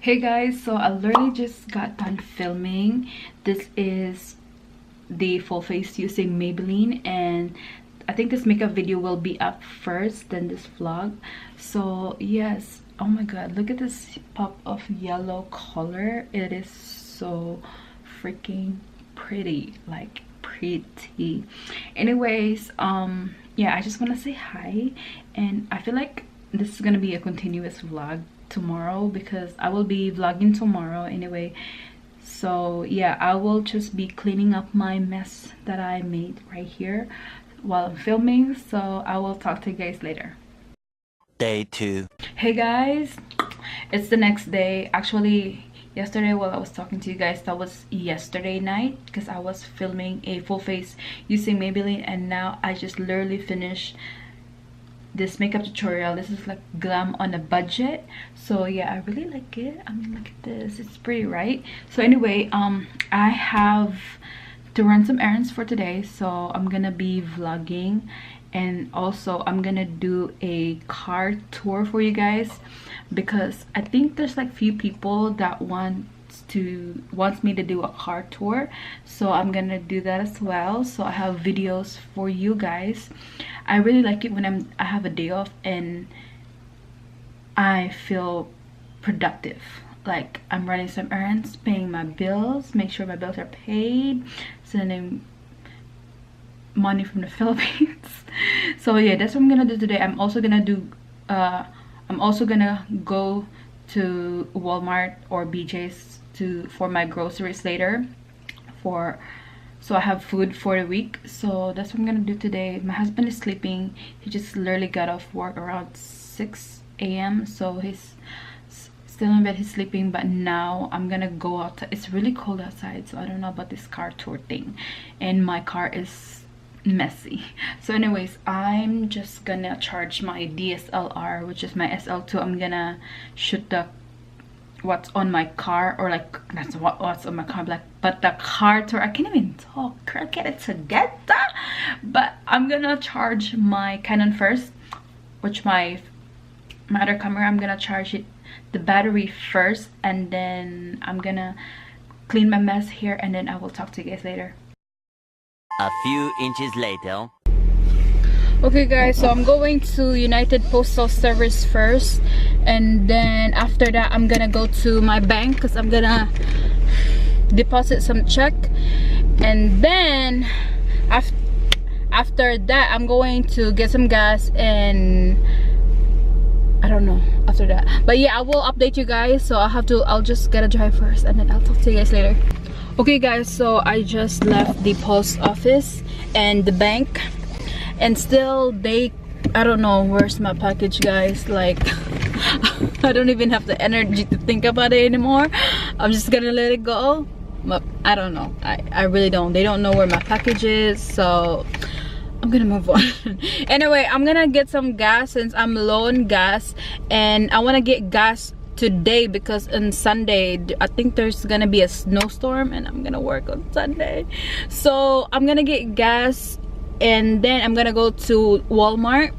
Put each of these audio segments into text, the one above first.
Hey guys, so I literally just got done filming. This is the full face using Maybelline, and I think this makeup video will be up first, then this vlog. So yes, oh my god, look at this pop of yellow color. It is so freaking pretty, like pretty. Anyways, yeah, I just want to say hi, and I feel like this is gonna be a continuous vlog tomorrow because I will be vlogging tomorrow anyway. So yeah, I will just be cleaning up my mess that I made right here while I'm filming. So I will talk to you guys later. Day 2. Hey guys, it's the next day. Actually, yesterday while I was talking to you guys, that was yesterday night because I was filming a full face using Maybelline, and now I just literally finished this makeup tutorial. This is like glam on a budget. So yeah, I really like it. I mean, look at this, it's pretty, right? So anyway, I have to run some errands for today, so I'm gonna be vlogging, and also I'm gonna do a car tour for you guys because I think there's like few people that wants me to do a car tour, so I'm gonna do that as well. So I have videos for you guys. I really like it when I have a day off and I feel productive, like I'm running some errands, paying my bills, make sure my bills are paid, sending money from the Philippines. So yeah, that's what I'm gonna do today. I'm also gonna go to Walmart or BJ's for my groceries later, so I have food for the week. So that's what I'm gonna do today. My husband is sleeping. He just literally got off work around 6 a.m. so he's still in bed, he's sleeping. But now I'm gonna go out. It's really cold outside, so I don't know about this car tour thing, and my car is messy. So anyways, I'm just gonna charge my DSLR, which is my SL2. I'm gonna shoot what's on my car, or like that's what's on my car, but the car tour, I can't even talk, I get it together. But I'm gonna charge my Canon first, which my other camera, I'm gonna charge the battery first, and then I'm gonna clean my mess here, and then I will talk to you guys later. A few inches later. Okay guys, so I'm going to United Postal Service first, and then after that I'm gonna go to my bank because I'm gonna deposit some check, and then after that I'm going to get some gas, and I don't know after that, but yeah, I will update you guys. So I'll just get a drive first, and then I'll talk to you guys later. Okay guys, so I just left the post office and the bank, and still I don't know where's my package, guys. Like I don't even have the energy to think about it anymore. I'm just gonna let it go. But I don't know, I really don't. They don't know where my package is, so I'm gonna move on. Anyway, I'm gonna get some gas since I'm low on gas, and I want to get gas today because on Sunday I think there's gonna be a snowstorm and I'm gonna work on Sunday. So I'm gonna get gas, and then I'm gonna go to Walmart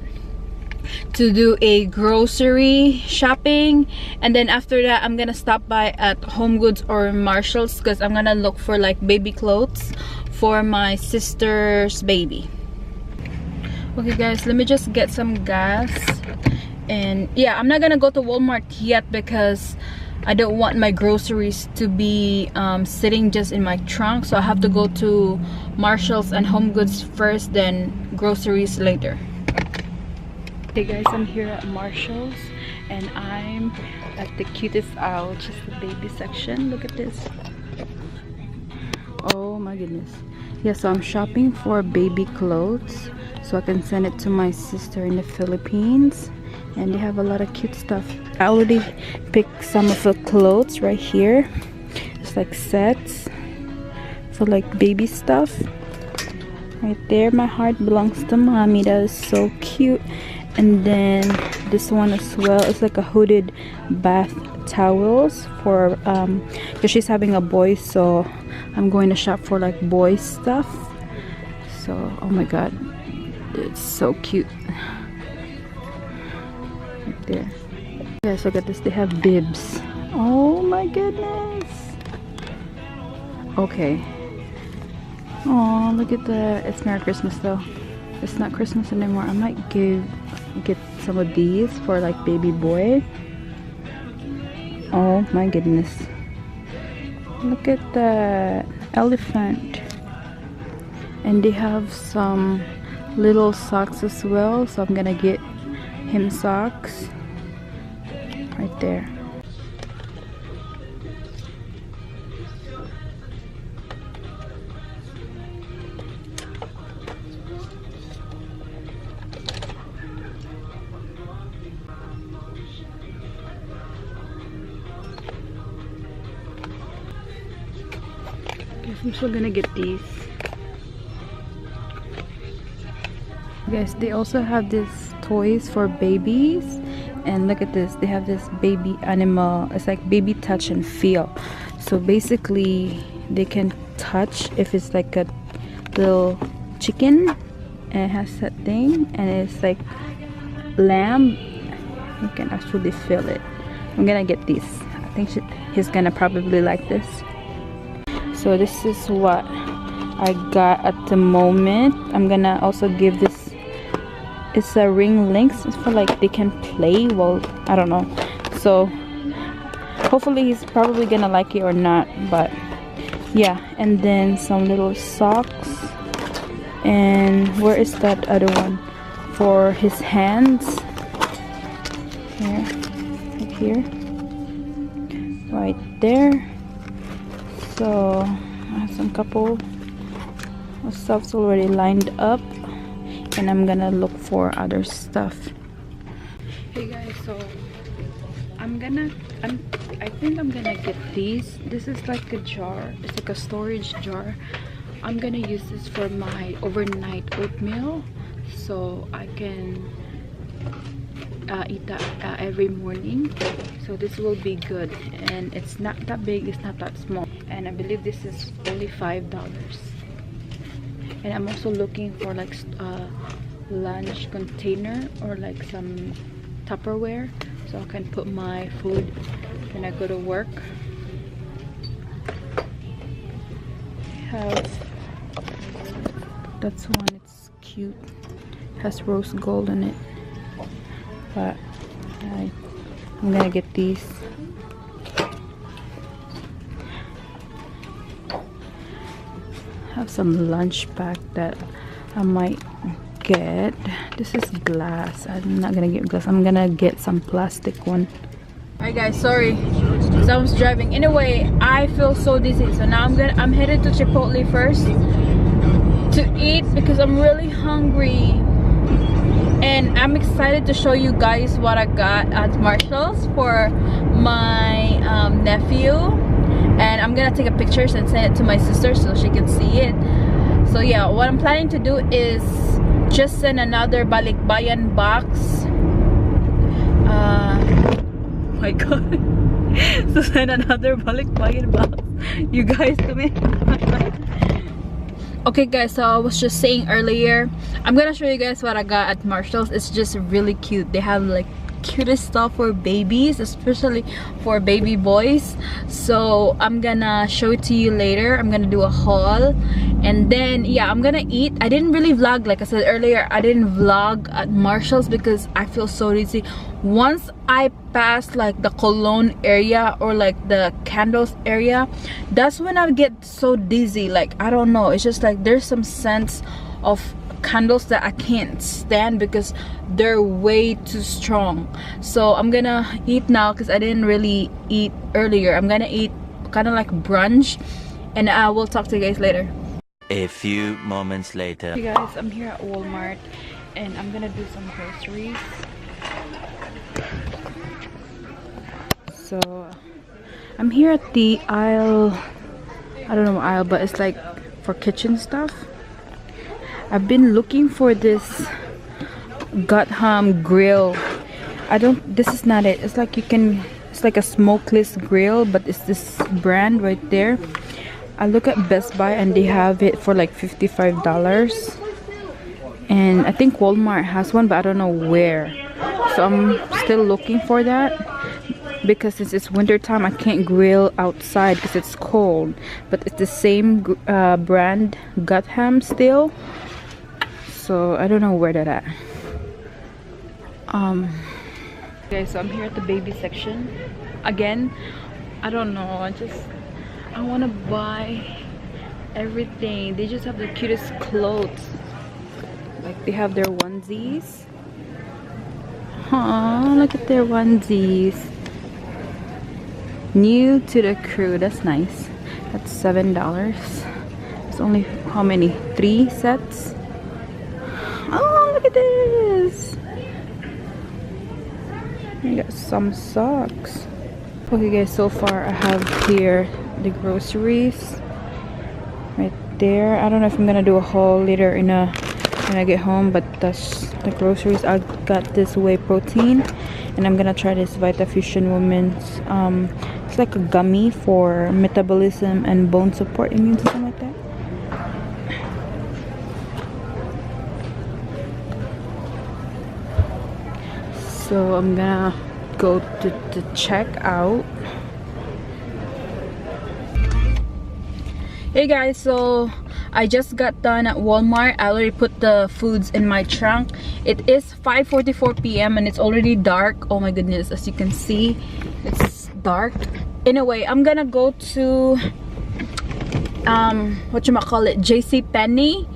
to do a grocery shopping, and then after that I'm gonna stop by at Home Goods or Marshalls because I'm gonna look for like baby clothes for my sister's baby. Okay guys, let me just get some gas. And yeah, I'm not gonna go to Walmart yet because I don't want my groceries to be sitting just in my trunk, so I have to go to Marshalls and Home Goods first, then groceries later. Hey guys, I'm here at Marshalls, and I'm at the cutest aisle, which is the baby section. Look at this. Oh my goodness. Yeah, so I'm shopping for baby clothes so I can send it to my sister in the Philippines. And they have a lot of cute stuff. I already picked some of the clothes right here. It's like sets for like baby stuff. Right there, my heart belongs to mommy. That is so cute. And then this one as well. It's like a hooded bath towels for because she's having a boy, so I'm going to shop for like boy stuff. So oh my god, it's so cute. Right there. Yes, look at this. They have bibs. Oh my goodness. Okay. Oh, look at that. It's Merry Christmas though. It's not Christmas anymore. I might get some of these for like baby boy. Oh my goodness. Look at that elephant. And they have some little socks as well, so I'm gonna get him socks right there. I'm still gonna get these. Guys, they also have these toys for babies, and look at this. They have this baby animal. It's like baby touch and feel. So basically they can touch if it's like a little chicken and it has that thing, and it's like lamb. You can actually feel it. I'm gonna get these. I think he's gonna probably like this. So this is what I got at the moment. I'm gonna also give this, it's a ring links. It's for like they can play. Well, I don't know. So hopefully he's probably gonna like it or not, but yeah. And then some little socks. And where is that other one? For his hands. Here, right here, right there. So I have some couple of stuffs already lined up, and I'm gonna look for other stuff. Hey guys, so I think I'm gonna get these. This is like a jar. It's like a storage jar. I'm gonna use this for my overnight oatmeal, so I can eat that every morning. So this will be good, and it's not that big, it's not that small, and I believe this is only $5. And I'm also looking for like a lunch container or like some Tupperware, so I can put my food when I go to work. That's one. It's cute, has rose gold in it, but I'm gonna get these. Have some lunch pack that I might get. This is glass. I'm not gonna get glass. I'm gonna get some plastic one. Alright guys, sorry, because I was driving. Anyway, I feel so dizzy, so now I'm headed to Chipotle first to eat because I'm really hungry. And I'm excited to show you guys what I got at Marshall's for my nephew. And I'm gonna take a pictures and send it to my sister so she can see it. So yeah, what I'm planning to do is just send another balikbayan box. Oh my god. So send another balikbayan box. You guys come in. Okay guys, so I was just saying earlier, I'm gonna show you guys what I got at Marshall's. It's just really cute. They have like cutest stuff for babies, especially for baby boys. So I'm gonna show it to you later. I'm gonna do a haul, and then yeah, I'm gonna eat. I didn't really vlog, like I said earlier, I didn't vlog at Marshall's because I feel so dizzy. Once I pass like the cologne area or like the candles area, that's when I get so dizzy. Like I don't know, it's just like there's some sense of candles that I can't stand because they're way too strong. So I'm gonna eat now because I didn't really eat earlier. I'm gonna eat kind of like brunch, and I will talk to you guys later. A few moments later. Hey guys, I'm here at Walmart and I'm gonna do some groceries. So I'm here at the aisle, I don't know what aisle, but it's like for kitchen stuff. I've been looking for this Gotham grill. This is not it. It's like it's like a smokeless grill, but it's this brand right there. I look at Best Buy and they have it for like $55. And I think Walmart has one, but I don't know where. So I'm still looking for that. because since it's winter time I can't grill outside because it's cold, but it's the same brand Gutham still, so I don't know where that at. Okay, so I'm here at the baby section again. I don't know, I want to buy everything. They just have the cutest clothes. Like they have their onesies. Aww, look at their onesies. New to the crew, that's nice. That's $7. It's only how many? 3 sets? Oh, look at this. I got some socks. Okay guys, so far I have here the groceries right there. I don't know if I'm gonna do a haul later when I get home, but that's the groceries. I got this whey protein and I'm gonna try this Vitafusion Women's it's like a gummy for metabolism and bone support, immune system, like that. So I'm gonna go to the checkout. Hey guys, so I just got done at Walmart. I already put the foods in my trunk. It is 5:44 p.m. and it's already dark. Oh my goodness, as you can see, it's dark. Anyway, I'm gonna go to whatchamacallit, JCPenney.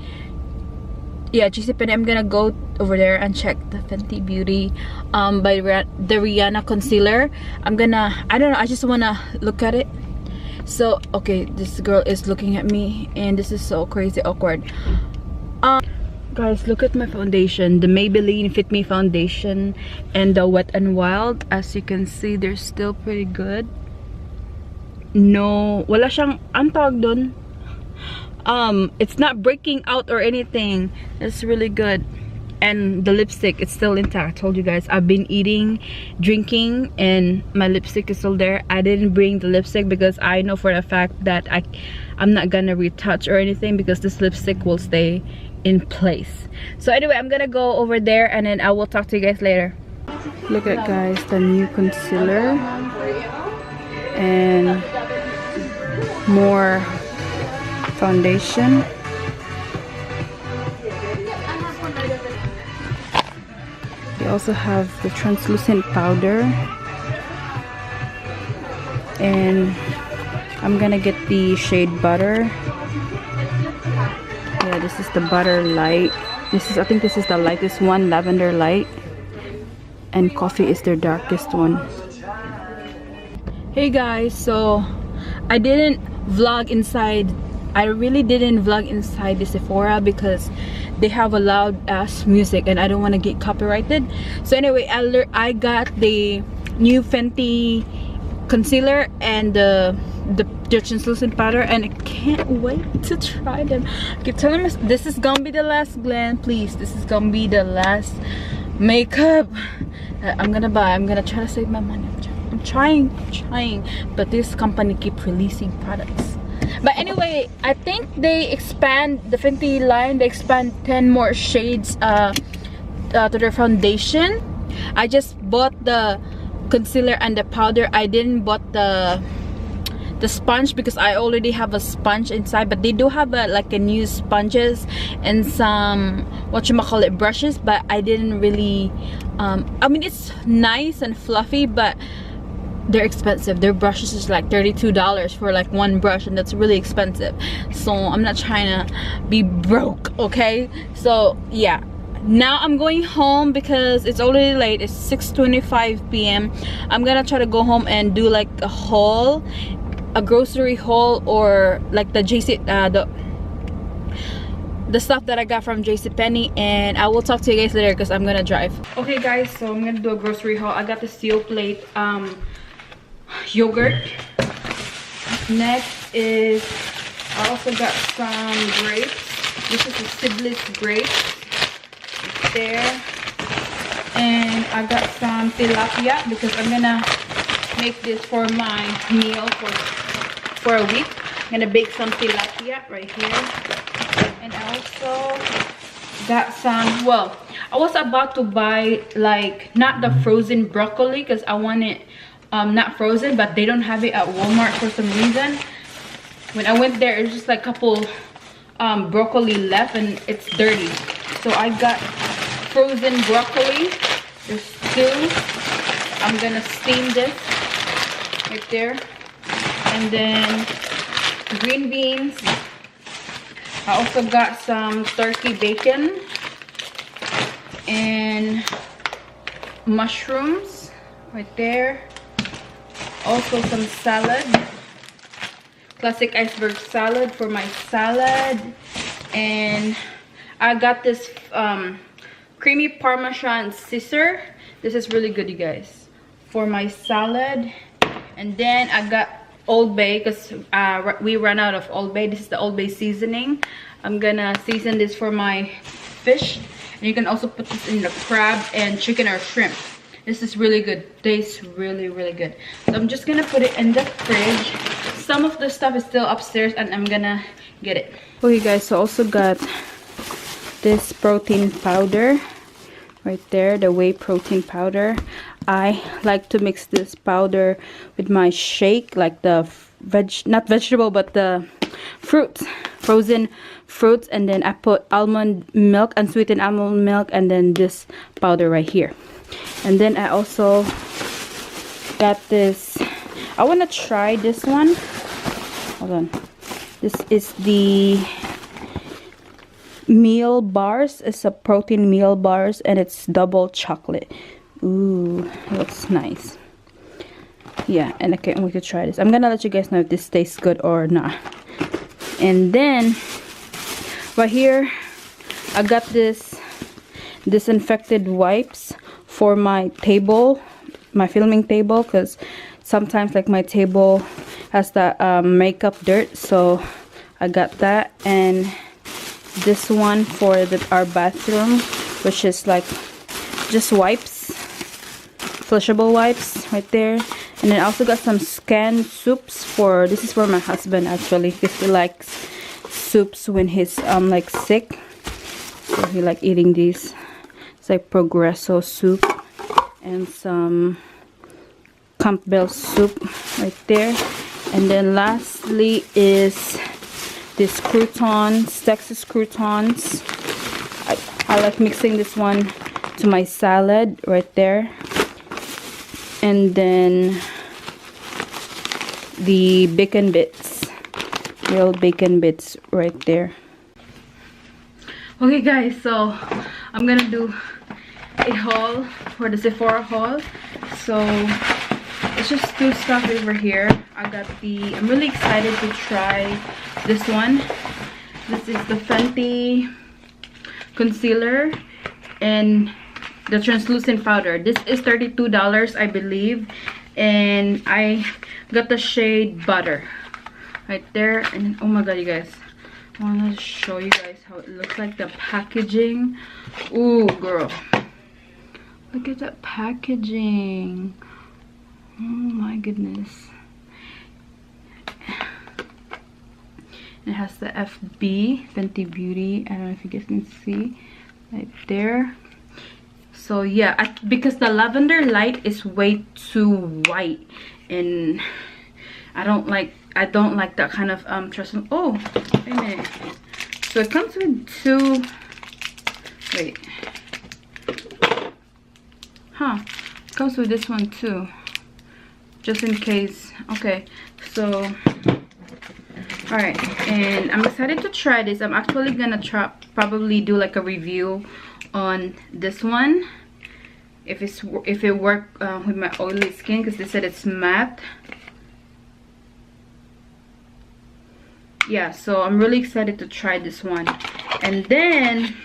Yeah, JCPenney. I'm gonna go over there and check the Fenty Beauty by the Rihanna concealer. I don't know, I just wanna look at it. So okay, this girl is looking at me and this is so crazy awkward. Guys, look at my foundation, the Maybelline Fit Me foundation and the Wet n Wild. As you can see, they're still pretty good. No, wala siyang, ang tawag dun, it's not breaking out or anything. It's really good. And the lipstick, it's still intact. I told you guys, I've been eating, drinking, and my lipstick is still there. I didn't bring the lipstick because I know for a fact that I'm not gonna retouch or anything because this lipstick will stay in place. So anyway, I'm gonna go over there and then I will talk to you guys later. Look at guys, the new concealer and more foundation. They also have the translucent powder, and I'm gonna get the shade Butter. Yeah, this is the Butter Light. I think this is the lightest one, Lavender Light, and Coffee is their darkest one. Hey guys, so I didn't vlog inside. I really didn't vlog inside the Sephora because they have a loud ass music and I don't want to get copyrighted. So anyway, I got the new Fenty concealer and the translucent powder, and I can't wait to try them. I keep telling myself this is gonna be the last, Glenn, please, this is gonna be the last makeup I'm gonna buy. I'm gonna try to save my money. I'm trying, but this company keep releasing products. But anyway, I think they expand the Fenty line. They expand 10 more shades to their foundation. I just bought the concealer and the powder. I didn't bought the sponge because I already have a sponge inside. But they do have like a new sponges and some brushes. But I didn't really. I mean, it's nice and fluffy, but they're expensive. Their brushes is like $32 for like one brush, and that's really expensive. So I'm not trying to be broke, okay? So yeah, now I'm going home because it's already late. It's 6:25 p.m. I'm gonna try to go home and do like a haul, a grocery haul, or like the the stuff that I got from JCPenney, and I will talk to you guys later because I'm gonna drive. Okay guys, so I'm gonna do a grocery haul. I got the steel plate yogurt. Next is, I also got some grapes. This is a seedless grapes there, and I got some tilapia because I'm gonna make this for my meal for a week. I'm gonna bake some tilapia right here. And I also got some, well, I was about to buy like not the frozen broccoli because I wanted not frozen, but they don't have it at Walmart for some reason. When I went there, it was just like a couple broccoli left and it's dirty. So I got frozen broccoli. There's 2. I'm gonna steam this right there. And then green beans. I also got some turkey bacon and mushrooms right there. Also some salad, classic iceberg salad for my salad. And I got this creamy parmesan Caesar. This is really good, you guys, for my salad. And then I got Old Bay because we ran out of Old Bay. This is the Old Bay seasoning. I'm gonna season this for my fish, and you can also put this in the crab and chicken or shrimp. This is really good. Tastes really, really good. So I'm just gonna put it in the fridge. Some of the stuff is still upstairs and I'm gonna get it. Okay guys, so I also got this protein powder right there, the whey protein powder. I like to mix this powder with my shake, like the not vegetable, but the fruits, frozen fruits. And then I put almond milk, unsweetened almond milk, and then this powder right here. And then I also got this. I want to try this one. Hold on. This is the meal bars. It's a protein meal bars, and it's double chocolate. Ooh, looks nice. Yeah, and okay, we could try this. I'm gonna let you guys know if this tastes good or not. And then right here I got this disinfected wipes for my table, my filming table, because sometimes like my table has that makeup dirt, so I got that. And this one for our bathroom, which is like just wipes, flushable wipes right there. And then I also got some canned soups for, this is for my husband actually, because he likes soups when he's like sick, so he like eating these. It's like Progresso soup and some Campbell soup right there. And then lastly is this croutons, Texas croutons. I like mixing this one to my salad right there. And then the bacon bits, real bacon bits right there. Okay guys, so I'm gonna do a haul for the Sephora haul. So it's just 2 stuff over here. I got I'm really excited to try this one. This is the Fenty concealer and the translucent powder. This is $32, I believe, and I got the shade Butter right there. And oh my god, you guys, I want to show you guys how it looks like, the packaging. Ooh girl, look at that packaging. Oh my goodness. It has the FB, Fenty Beauty. I don't know if you guys can see right there. So yeah, because the lavender light is way too white, and I don't like that kind of oh wait a minute. So it comes with 2, wait, huh, it comes with this one too, just in case. Okay, so all right, and I'm excited to try this. I'm actually gonna probably do like a review on this one, if it worked with my oily skin, because they said it's matte. Yeah, so I'm really excited to try this one. And then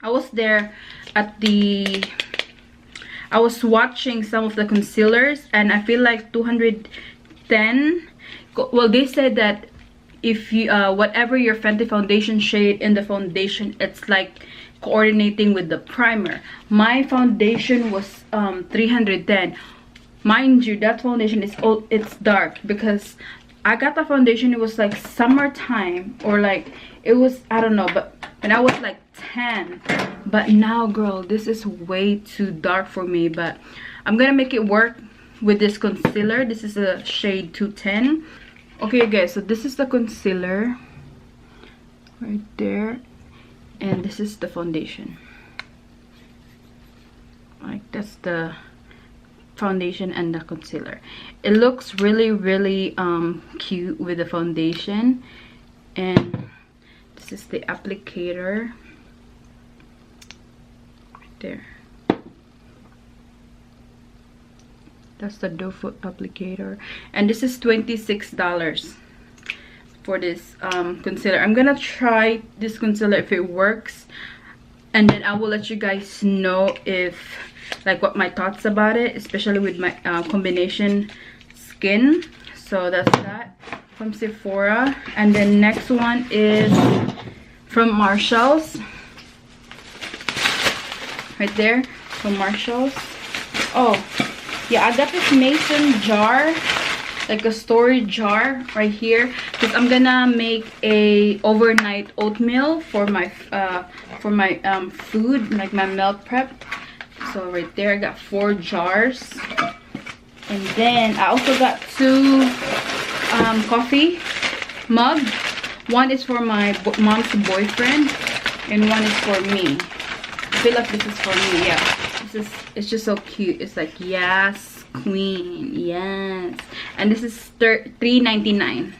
I was there at I was watching some of the concealers, and I feel like 210, well, they said that if you whatever your Fenty foundation shade in the foundation, it's like coordinating with the primer. My foundation was 310. Mind you, that foundation is it's dark, because I got the foundation, it was like summertime, or like it was, I don't know, but when I was like 10. But now girl, this is way too dark for me, but I'm gonna make it work with this concealer. This is a shade 210. Okay guys, so this is the concealer right there, and this is the foundation. Like, that's the foundation and the concealer. It looks really cute with the foundation, and this is the applicator right there. That's the doe foot applicator, and this is $26 for this concealer. I'm gonna try this concealer if it works, and then I will let you guys know if, like, what my thoughts about it, especially with my combination skin. So that's that from Sephora. And then next one is from Marshall's, right there, from Marshall's. Oh yeah, I got this mason jar, like a storage jar right here, because I'm gonna make a overnight oatmeal for my food, like my meal prep. So right there I got 4 jars. And then I also got 2 coffee mugs. One is for my mom's boyfriend and one is for me. I feel like this is for me. Yeah, it's just so cute. It's like, yes queen, yes. And this is $3.99.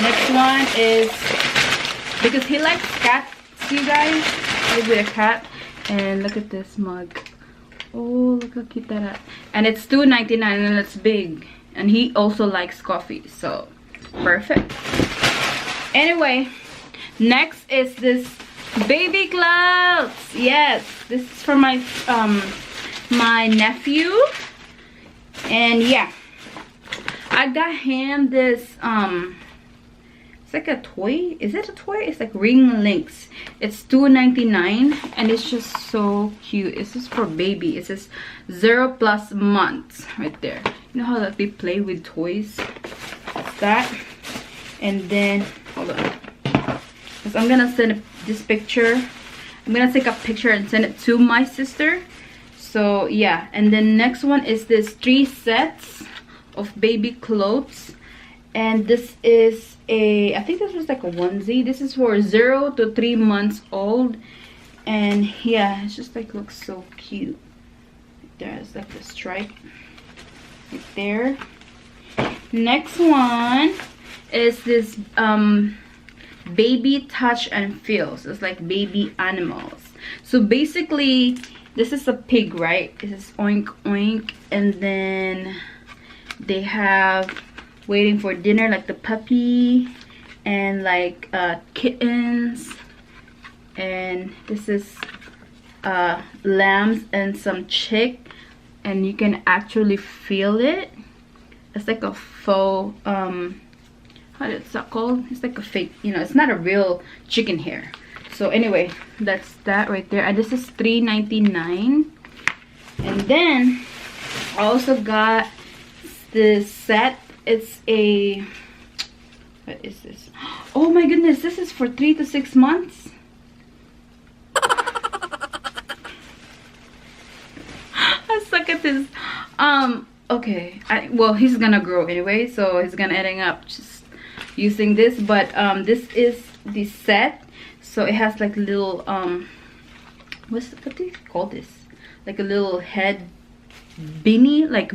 Next one is, because he likes cats, you guys, with a cat. And look at this mug. Oh, look how cute that is. And it's $2.99 and it's big, and he also likes coffee, so perfect. Anyway, next is this baby clothes. Yes, this is for my my nephew. And yeah, I got him this it's like a toy. Is it a toy? It's like ring links. It's $2.99 and it's just so cute. It's just for baby. It says 0+ months right there. You know how that they play with toys? That's that. And then hold on, because I'm gonna send this picture. I'm gonna take a picture and send it to my sister. So yeah, and then next one is this 3 sets of baby clothes, and this is a, I think this was like a onesie. This is for 0 to 3 months old, and yeah, it's just like looks so cute. There's like the stripe right there. Next one is this baby touch and feel. So it's like baby animals. So basically, this is a pig, right? This is oink oink, and then they have waiting for dinner, like the puppy, and like kittens, and this is lambs and some chick, and you can actually feel it. It's like a faux how is that called? It's like a fake, you know, it's not a real chicken hair. So anyway, that's that right there, and this is $3.99. And then I also got this set. It's a, what is this? Oh my goodness, this is for 3 to 6 months. I suck at this. Okay, well, he's gonna grow anyway, so he's gonna ending up just using this. But this is the set. So it has like little what do you call this, like a little head beanie, like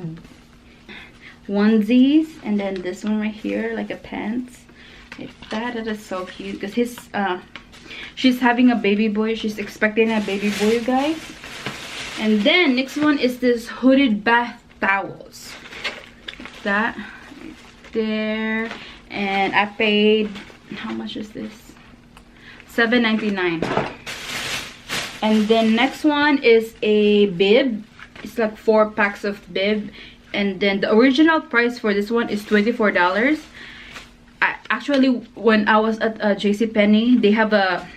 onesies, and then this one right here, like a pants. That is so cute, because his she's having a baby boy. She's expecting a baby boy, you guys. And then next one is this hooded bath towels, like that right there. And I paid, how much is this? $7.99. And then next one is a bib. It's like 4 packs of bib, and then the original price for this one is $24. Actually, when I was at JCPenney, they have a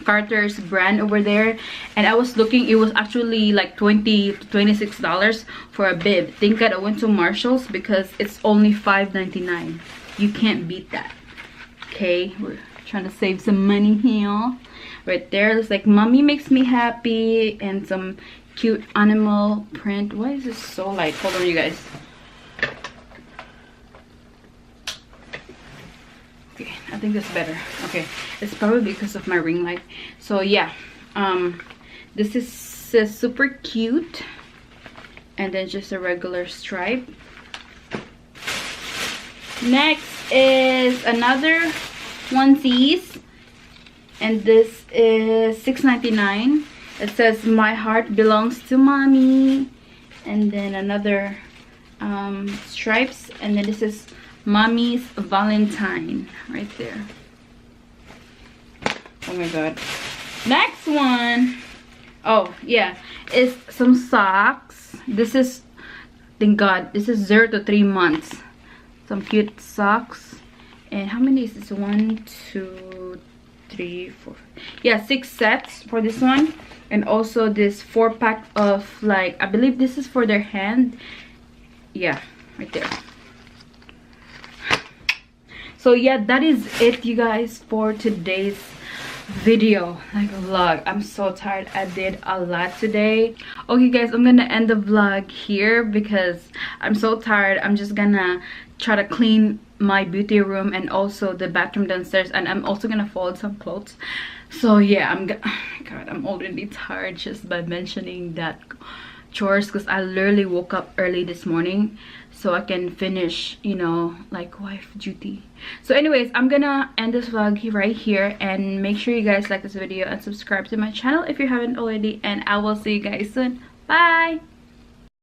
Carter's brand over there, and I was looking, it was actually like $20 to $26 for a bib. Thank God I went to Marshall's, because it's only $5.99. You can't beat that. Okay, we're trying to save some money here. Right there, it's like mommy makes me happy, and some cute animal print. Why is this so light? Hold on, you guys. Okay, I think that's better. Okay, it's probably because of my ring light. So yeah, this is super cute, and then just a regular stripe. Next is another onesies, and this is $6.99. It says my heart belongs to mommy, and then another stripes, and then this is mommy's Valentine right there. Oh my god. Next one, oh yeah, is some socks. This is, thank god, this is 0 to 3 months. Some cute socks. And how many is this? 1, 2, 3, 4, yeah, 6 sets for this one. And also this 4-pack of, like, I believe this is for their hand. Yeah, right there. So yeah, that is it, you guys, for today's video, like vlog. I'm so tired. I did a lot today. Okay guys, I'm gonna end the vlog here because I'm so tired. I'm just gonna try to clean my beauty room and also the bathroom downstairs, and I'm also gonna fold some clothes. So yeah, oh my god, I'm already tired just by mentioning that chores, because I literally woke up early this morning so I can finish, you know, like wife duty. So anyways, I'm gonna end this vlog right here, and make sure you guys like this video and subscribe to my channel if you haven't already, and I will see you guys soon. Bye.